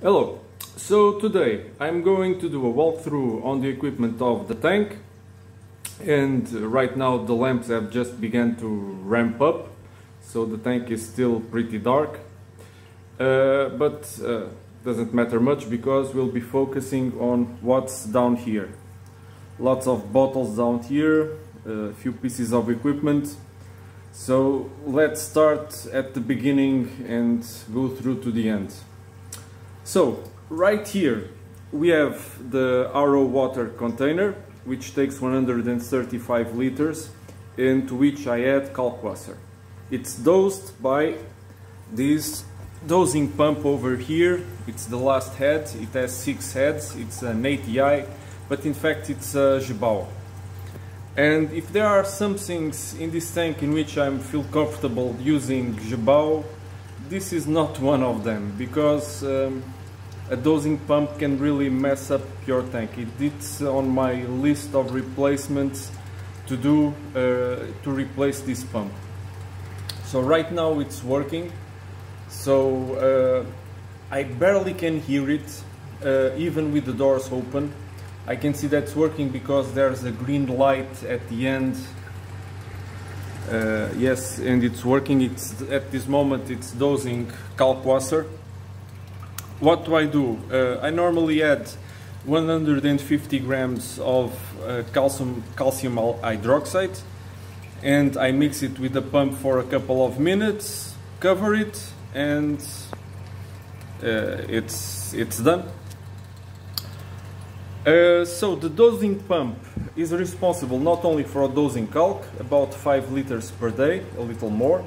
Hello, so today I'm going to do a walkthrough on the equipment of the tank, and right now the lamps have just begun to ramp up, so the tank is still pretty dark, but doesn't matter much because we'll be focusing on what's down here. Lots of bottles down here, a few pieces of equipment. So let's start at the beginning and go through to the end. So right here we have the RO water container, which takes 135 liters, and to which I add kalkwasser. It's dosed by this dosing pump over here. It's the last head. It has 6 heads. It's an ATI, but in fact it's a Jebao. And if there are some things in this tank in which I feel comfortable using Jebao, this is not one of them, because a dosing pump can really mess up your tank. It's on my list of replacements to do to replace this pump. So right now it's working, so I barely can hear it even with the doors open. I can see that's working because there's a green light at the end. Yes, and it's working. It's at this moment it's dosing kalkwasser. What do? I normally add 150 grams of calcium hydroxide, and I mix it with the pump for a couple of minutes, cover it, and it's done. So the dosing pump is responsible not only for dosing calc, about 5 liters per day, a little more,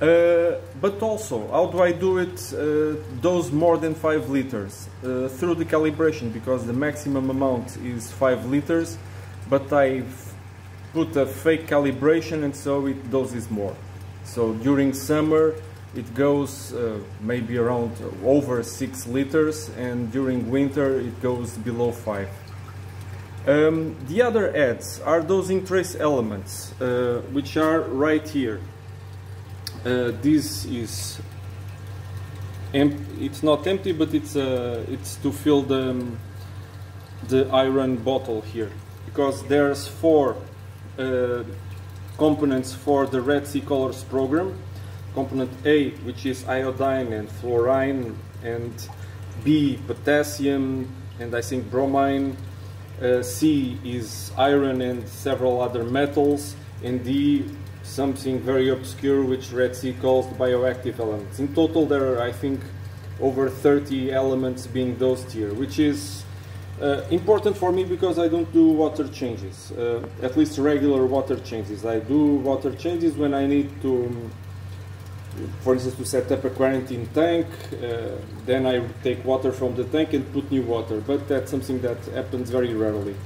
but also, how do I do it, dose more than 5 liters? Through the calibration, because the maximum amount is 5 liters, but I put a fake calibration and so it doses more. So during summer it goes maybe around over 6 liters, and during winter it goes below 5. The other adds are dosing trace elements, which are right here. This is it's not empty, but it's to fill the iron bottle here, because there's 4 components for the Red Sea Colors program. Component A, which is iodine and fluorine, and B, potassium, and I think bromine. C is iron and several other metals, and D, something very obscure which Red Sea calls bioactive elements. In total there are, I think, over 30 elements being dosed here, which is important for me because I don't do water changes, at least regular water changes. I do water changes when I need to, for instance, to set up a quarantine tank, then I take water from the tank and put new water, but that's something that happens very rarely.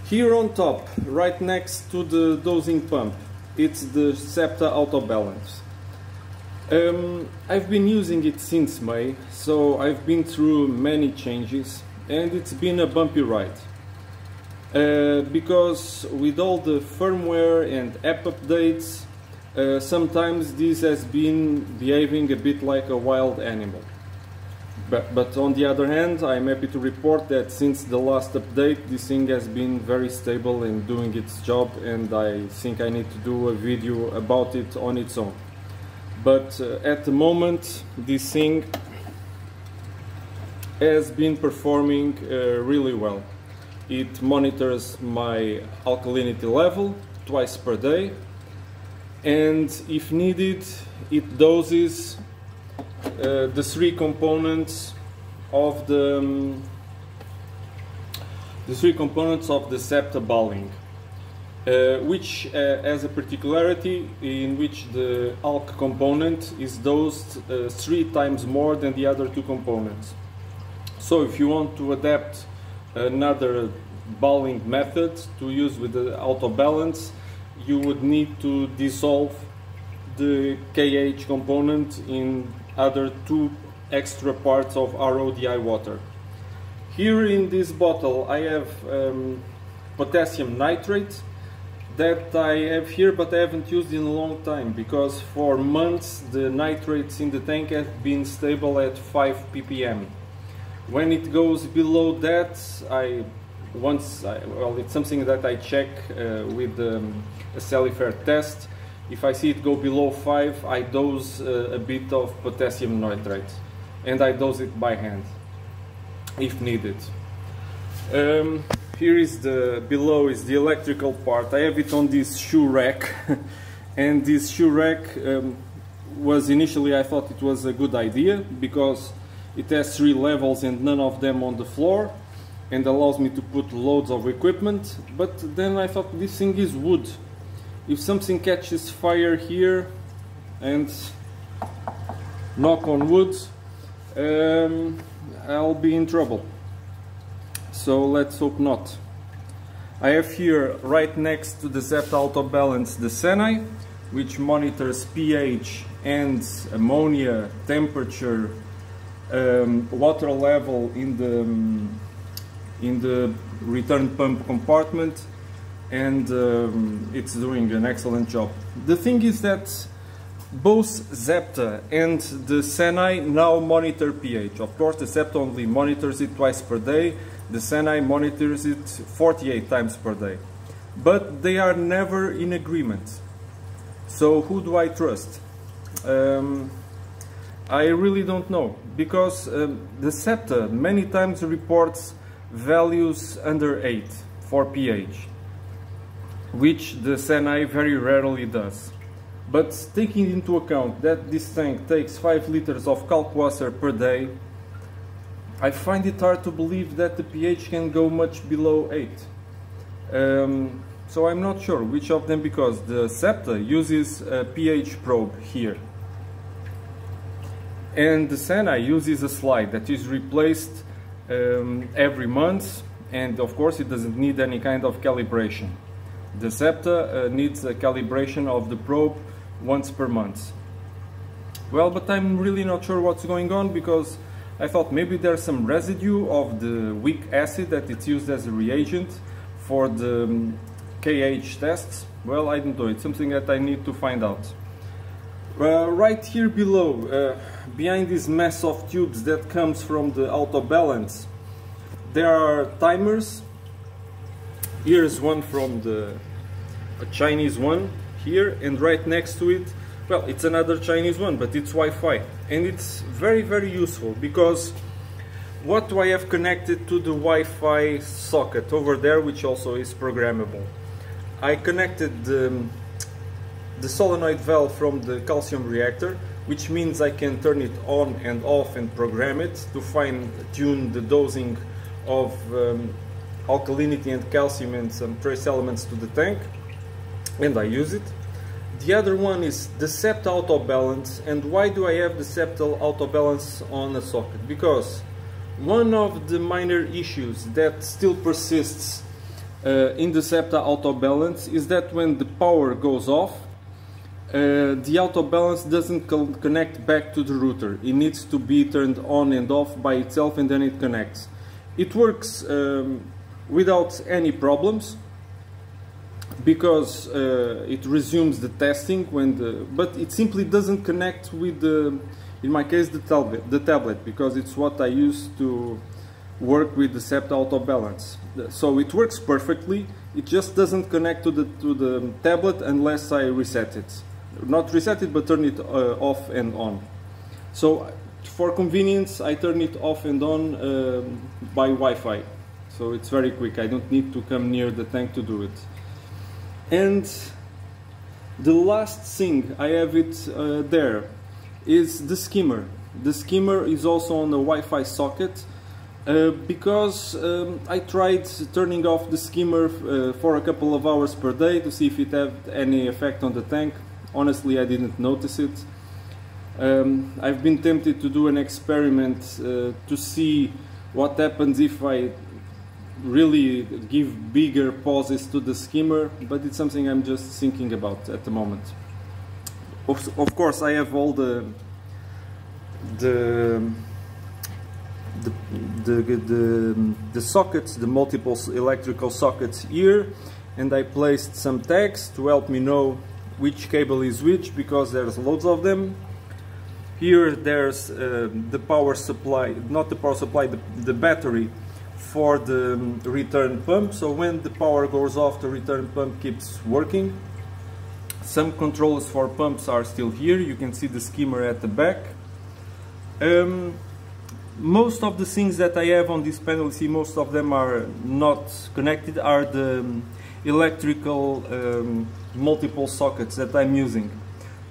Here on top, right next to the dosing pump, it's the Septa Autobalance. I've been using it since May, so I've been through many changes, and it's been a bumpy ride. Because with all the firmware and app updates, sometimes this has been behaving a bit like a wild animal. But on the other hand, I'm happy to report that since the last update, this thing has been very stable and doing its job, and I think I need to do a video about it on its own. But at the moment, this thing has been performing really well. It monitors my alkalinity level twice per day, and if needed, it doses the 3 components of the Septa balling, which has a particularity in which the alk component is dosed 3 times more than the other 2 components. So if you want to adapt another balling method to use with the autobalance, you would need to dissolve the KH component in other 2 extra parts of RODI water. Here in this bottle I have potassium nitrate, that I have here, but I haven't used in a long time, because for months the nitrates in the tank have been stable at 5 ppm. When it goes below that, well, it's something that I check with a Cellifer test. If I see it go below 5, I dose a bit of potassium nitrate, and I dose it by hand if needed. Here is below is the electrical part. I have it on this shoe rack and this shoe rack was initially, I thought it was a good idea because it has 3 levels and none of them on the floor and allows me to put loads of equipment, but then I thought this thing is wood. If something catches fire here, and knock on wood, I'll be in trouble. So let's hope not. I have here, right next to the Zepta Autobalance, the Senai, which monitors pH and ammonia, temperature, water level in the return pump compartment, and it's doing an excellent job. The thing is that both Zepta and the Senai now monitor pH. Of course, the Zepta only monitors it twice per day, the Senai monitors it 48 times per day. But they are never in agreement. So who do I trust? I really don't know, because the Zepta many times reports values under 8 for pH, which the Senai very rarely does. But taking into account that this tank takes 5 liters of kalkwasser per day, I find it hard to believe that the pH can go much below 8. So I'm not sure which of them, because the Zepta uses a pH probe here, and the Senai uses a slide that is replaced every month, and of course it doesn't need any kind of calibration. The Zepta needs a calibration of the probe once per month. Well, but I'm really not sure what's going on, because I thought maybe there's some residue of the weak acid that it's used as a reagent for the KH tests. Well, I don't know, it's something that I need to find out. Right here below, behind this mess of tubes that comes from the autobalance, there are timers. Here's one from a Chinese one here, and right next to it, well, it's another Chinese one, but it's Wi-Fi, and it's very, very useful, because what do I have connected to the Wi-Fi socket over there, which also is programmable? I connected the solenoid valve from the calcium reactor, which means I can turn it on and off and program it to fine-tune the dosing of alkalinity and calcium and some trace elements to the tank, and I use it. The other one is the Zepta Autobalance. And why do I have the Zepta Autobalance on a socket? Because one of the minor issues that still persists in the Zepta Autobalance is that when the power goes off, the autobalance doesn't connect back to the router. It needs to be turned on and off by itself, and then it connects. It works without any problems, because it resumes the testing but it simply doesn't connect with in my case, the tablet, because it's what I use to work with the Zepta Autobalance. So it works perfectly. It just doesn't connect to the tablet unless I reset it. Not reset it, but turn it off and on. So for convenience, I turn it off and on by Wi-Fi. So it's very quick. I don't need to come near the tank to do it. And the last thing I have there is the skimmer. The skimmer is also on a Wi-Fi socket, because I tried turning off the skimmer for a couple of hours per day to see if it had any effect on the tank. Honestly, I didn't notice it. I've been tempted to do an experiment to see what happens if I really give bigger pauses to the skimmer, but it's something I'm just thinking about at the moment. Of course, I have all the sockets, the multiple electrical sockets here, and I placed some tags to help me know which cable is which, because there's loads of them. Here there's the power supply, not the power supply, the battery for the return pump, so when the power goes off the return pump keeps working. Some controls for pumps are still here. You can see the skimmer at the back. Most of the things that I have on this panel, see, most of them are not connected, are the electrical multiple sockets that I'm using.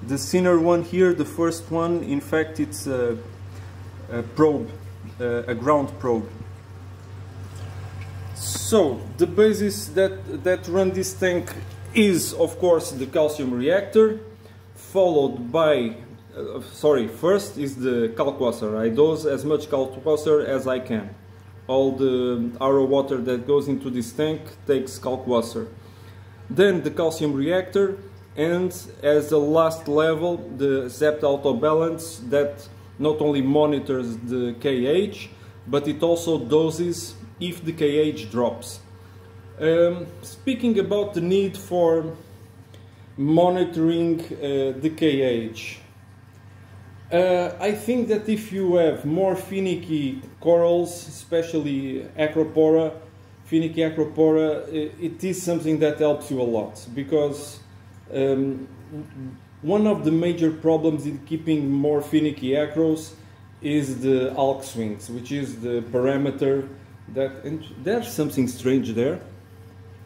The thinner one here, the first one, in fact it's a probe, a ground probe. So the basis that run this tank is of course the calcium reactor, followed by first is the kalkwasser. I dose as much kalkwasser as I can. All the RO water that goes into this tank takes kalkwasser. Then the calcium reactor, and as a last level the Zept auto balance that not only monitors the KH, but it also doses if the KH drops. Speaking about the need for monitoring the KH, I think that if you have more finicky corals, especially acropora, finicky acropora, it is something that helps you a lot, because one of the major problems in keeping more finicky acros is the alk swings, which is the parameter that, and there's something strange there.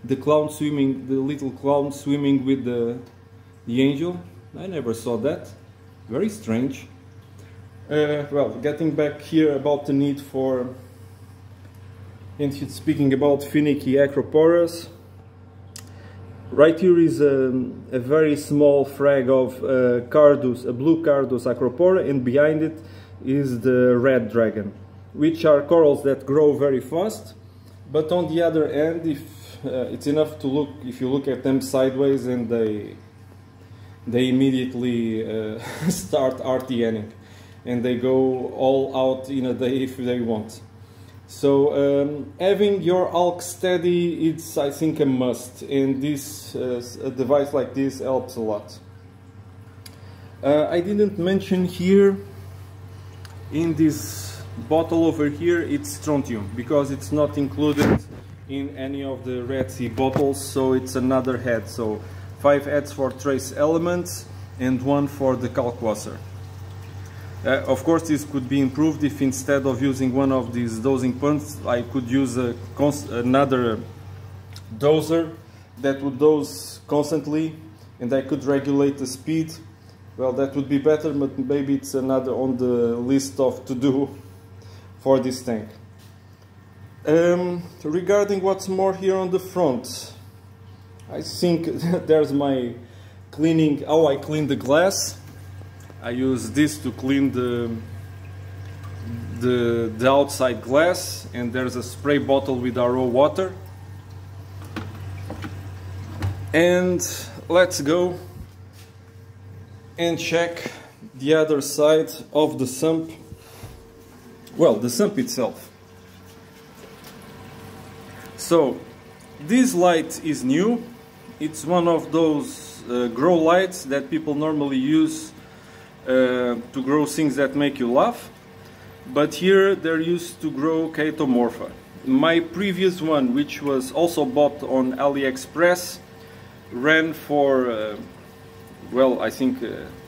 The clown swimming, the little clown swimming with the angel. I never saw that. Very strange. Well, getting back here about the need for, and speaking about finicky acroporas, right here is a very small frag of Cardus, a blue Cardus acropora, and behind it is the red dragon, which are corals that grow very fast. But on the other end, if it's enough to look, if you look at them sideways, and they immediately start RTNing, and they go all out in a day if they want. So having your alk steady, it's, I think, a must, and this a device like this helps a lot. I didn't mention here in this bottle over here, it's strontium, because it's not included in any of the Red Sea bottles, so it's another head. So 5 heads for trace elements and 1 for the kalkwasser. Of course, this could be improved if instead of using one of these dosing pumps, I could use another doser that would dose constantly, and I could regulate the speed. Well, that would be better, but maybe it's another on the list of to do for this tank. Regarding what's more here on the front, I think there's my cleaning, how I clean the glass. I use this to clean the outside glass, and there's a spray bottle with RO water. And let's go and check the other side of the sump. Well, the sump itself. So this light is new. It's one of those grow lights that people normally use to grow things that make you laugh, but here they're used to grow chaetomorpha. My previous one, which was also bought on AliExpress, ran for well, I think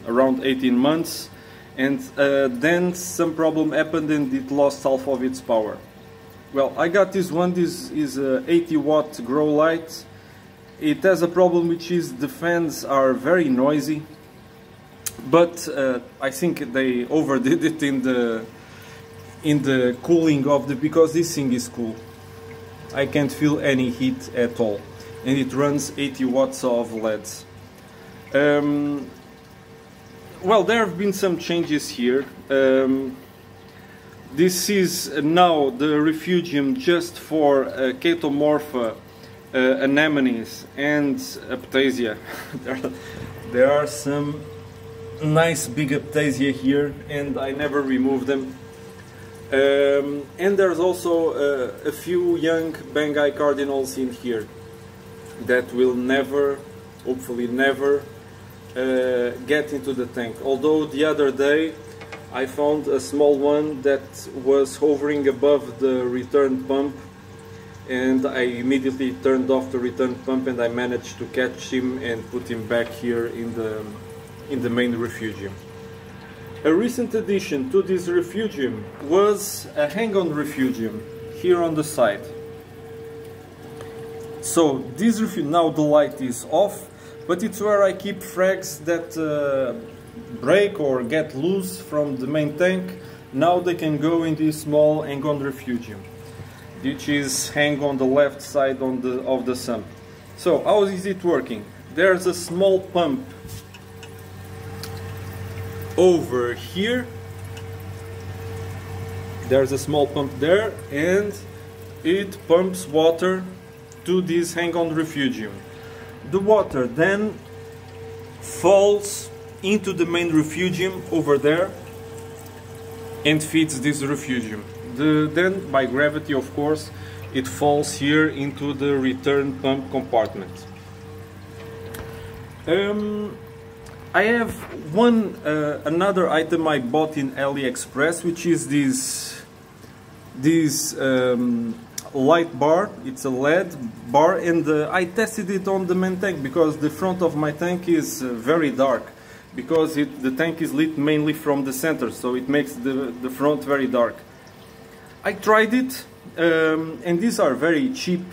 around 18 months, and then some problem happened and it lost half of its power. Well, I got this one. This is a 80-watt grow light. It has a problem, which is the fans are very noisy, but I think they overdid it in the cooling of the, because this thing is cool. I can't feel any heat at all, and it runs 80 watts of LEDs. Well, there have been some changes here. This is now the Refugium just for chaetomorpha, anemones and aptasia. There are some nice big aptasia here, and I never remove them. And there's also a few young Bengai cardinals in here. that will never, hopefully never, get into the tank. Although the other day I found a small one that was hovering above the return pump, and I immediately turned off the return pump, and I managed to catch him and put him back here in the main refugium. A recent addition to this refugium was a hang-on refugium here on the side. So this refugium, now the light is off, but it's where I keep frags that break or get loose from the main tank. Now they can go in this small hang-on refugium, which is hang on the left side of the sump. So how is it working? There's a small pump over here. There's a small pump there, and it pumps water to this hang-on refugium. The water then falls into the main refugium over there and feeds this refugium. Then by gravity, of course, it falls here into the return pump compartment. I have another item I bought in AliExpress, which is this light bar. It's a LED bar, and I tested it on the main tank because the front of my tank is very dark, because the tank is lit mainly from the center, so it makes the front very dark. I tried it, and these are very cheap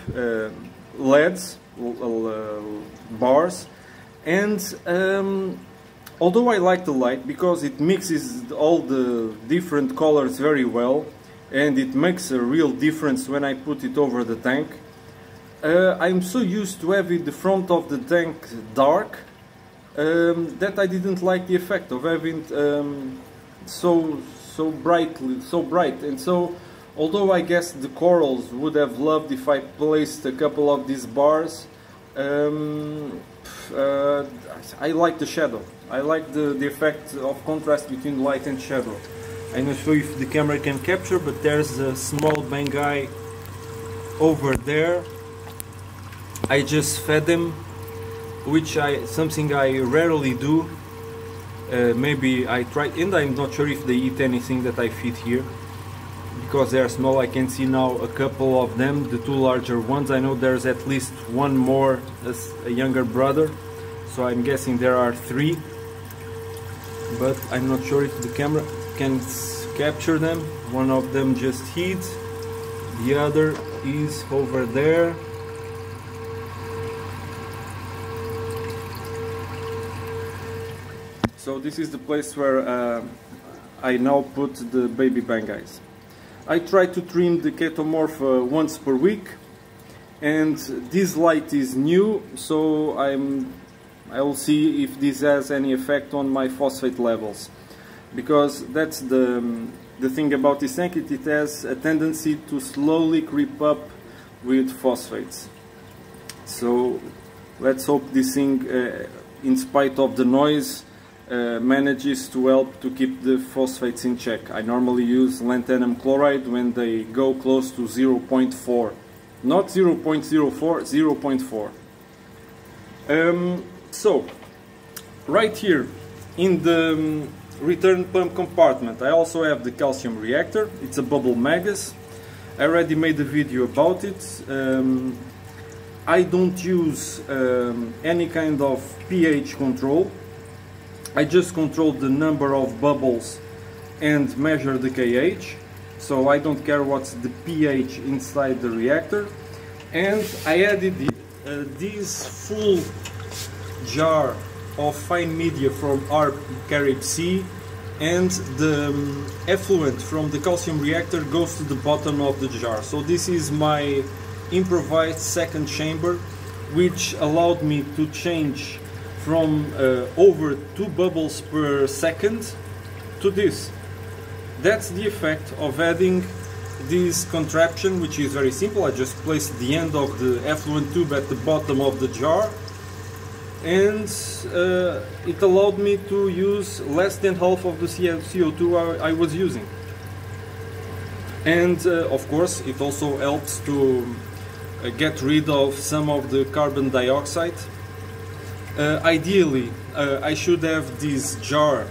LEDs, bars, and although I like the light because it mixes all the different colors very well, and it makes a real difference when I put it over the tank, I'm so used to having the front of the tank dark that I didn't like the effect of having so bright. And so, although I guess the corals would have loved if I placed a couple of these bars, I like the shadow. I like the effect of contrast between light and shadow. I'm not sure if the camera can capture, but there's a small bangai over there. I just fed them, which something I rarely do. Maybe I try, and I'm not sure if they eat anything that I feed here, because they are small. I can see now a couple of them, the two larger ones. I know there's at least one more, as a younger brother, so I'm guessing there are 3, but I'm not sure if the camera can capture them. One of them just hid, the other is over there. So this is the place where I now put the baby bangais. I try to trim the chaetomorph once per week, and this light is new, so I will see if this has any effect on my phosphate levels, because that's the thing about this tank. It has a tendency to slowly creep up with phosphates. So let's hope this thing, in spite of the noise, manages to help to keep the phosphates in check. I normally use lanthanum chloride when they go close to 0.4, not 0.04, 0.4. So right here in the return pump compartment I also have the calcium reactor. It's a bubble magus. I already made a video about it. I don't use any kind of pH control. I just control the number of bubbles and measure the KH, so I don't care what's the pH inside the reactor. And I added this full jar of fine media from our Carib Sea, and the effluent from the calcium reactor goes to the bottom of the jar. So this is my improvised second chamber, which allowed me to change from over 2 bubbles per second to this. That's the effect of adding this contraption, which is very simple. I just placed the end of the effluent tube at the bottom of the jar, and it allowed me to use less than half of the CO2 I was using. And of course it also helps to get rid of some of the carbon dioxide. Ideally, I should have this jar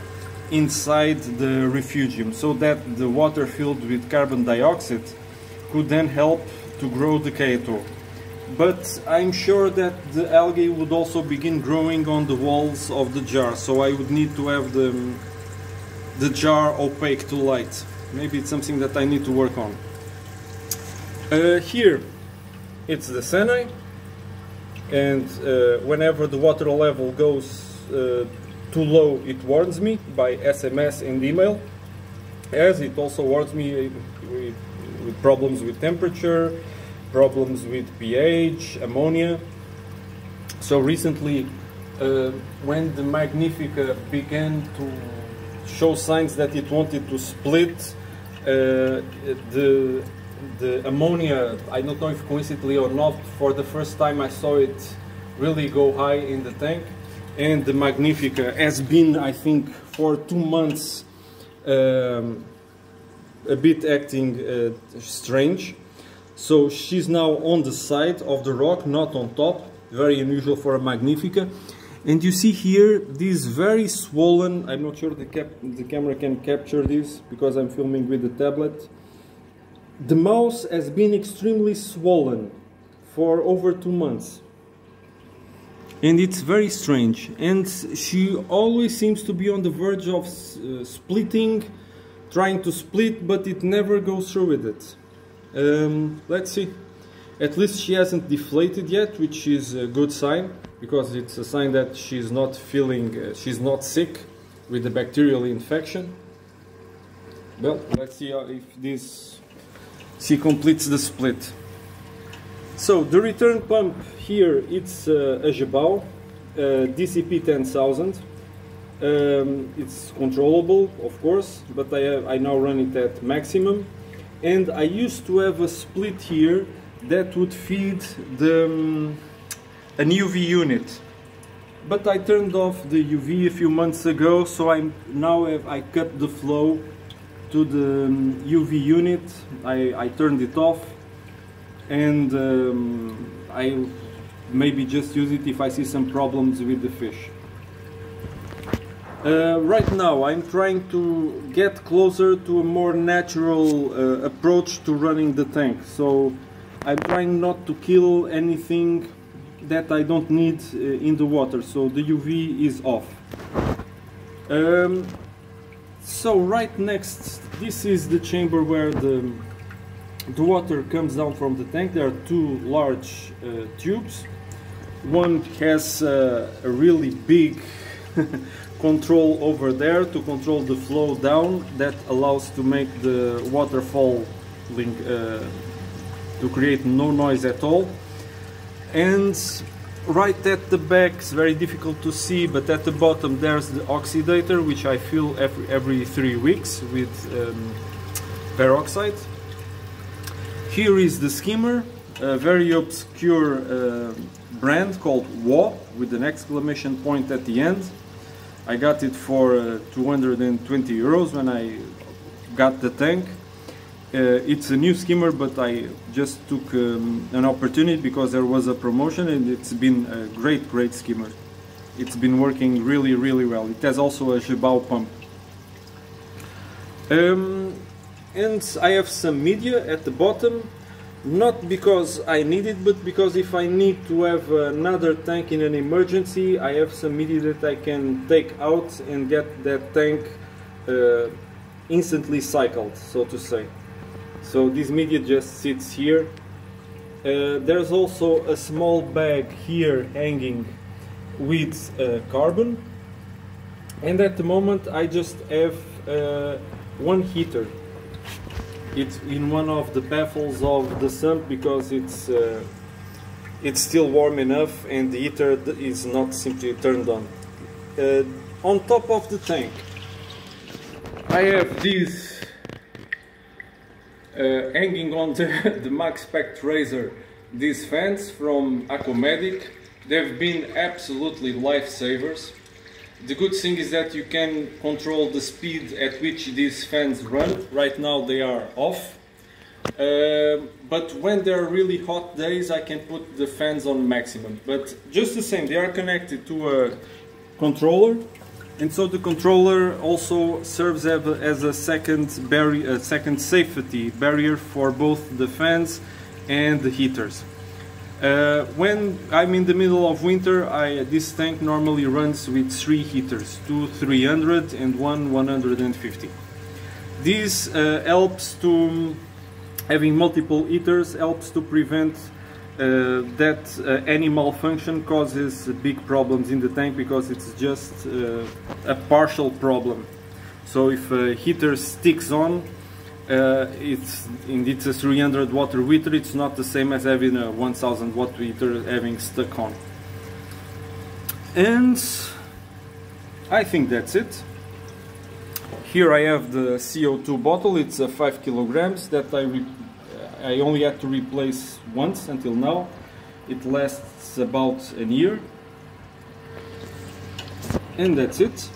inside the refugium so that the water filled with carbon dioxide could then help to grow the Co2. But I'm sure that the algae would also begin growing on the walls of the jar, so I would need to have the jar opaque to light. Maybe it's something that I need to work on. Here it's the Senai, and whenever the water level goes too low, it warns me by SMS and email, as it also warns me with problems with temperature, problems with pH, ammonia. So recently, when the Magnifica began to show signs that it wanted to split, the ammonia, I don't know if coincidentally or not, for the first time I saw it really go high in the tank. And the Magnifica has been, I think, for 2 months a bit acting strange. So she's now on the side of the rock, not on top. Very unusual for a Magnifica. And you see here this very swollen, I'm not sure the camera can capture this because I'm filming with the tablet. The mouse has been extremely swollen for over 2 months. And it's very strange. And she always seems to be on the verge of splitting, trying to split, but it never goes through with it. Let's see. At least she hasn't deflated yet, which is a good sign, because it's a sign that she's not feeling, she's not sick with the bacterial infection. Well, let's see if she completes the split. So the return pump here, it's a Gebau, DCP 10,000. It's controllable, of course, but I now run it at maximum. And I used to have a split here that would feed an UV unit. But I turned off the UV a few months ago, so I cut the flow to the UV unit. I turned it off, and I maybe just use it if I see some problems with the fish. Right now I'm trying to get closer to a more natural approach to running the tank. So I'm trying not to kill anything that I don't need in the water, so the UV is off. So right next, this is the chamber where the water comes down from the tank. There are 2 large tubes. One has a really big control over there to control the flow down, that allows to make the waterfall link to create no noise at all. And right at the back, it's very difficult to see, but at the bottom there's the oxidator, which I fill every 3 weeks with peroxide. Here is the Skimmer, a very obscure brand called WO, with an exclamation point at the end. I got it for 220 euros when I got the tank. It's a new skimmer, but I just took an opportunity because there was a promotion, and it's been a great skimmer. It's been working really well. It has also a Gebau pump. And I have some media at the bottom, not because I need it, but because if I need to have another tank in an emergency, I have some media that I can take out and get that tank instantly cycled, so to say. So this media just sits here. There's also a small bag here hanging with carbon, and at the moment I just have one heater. It's in one of the baffles of the sump because it's still warm enough and the heater is not simply turned on. On top of the tank I have these hanging on the Max Spect Razor, these fans from Aquamedic. They've been absolutely lifesavers. The good thing is that you can control the speed at which these fans run. Right now they are off, But when there are really hot days, I can put the fans on maximum. But just the same, they are connected to a controller, and so the controller also serves as a second safety barrier for both the fans and the heaters. When I'm in the middle of winter, this tank normally runs with 3 heaters, 2 300 and 1 150. This helps to having multiple heaters helps to prevent that any malfunction causes big problems in the tank, because it's just a partial problem. So if a heater sticks on, it's a 300 watt heater, it's not the same as having a 1000 watt heater having stuck on. And I think that's it. Here I have the CO2 bottle. It's 5 kilograms that I only had to replace once until now. It lasts about a year. And that's it.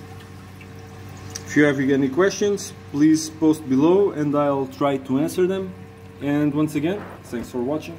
If you have any questions, please post below and I'll try to answer them. And once again, thanks for watching.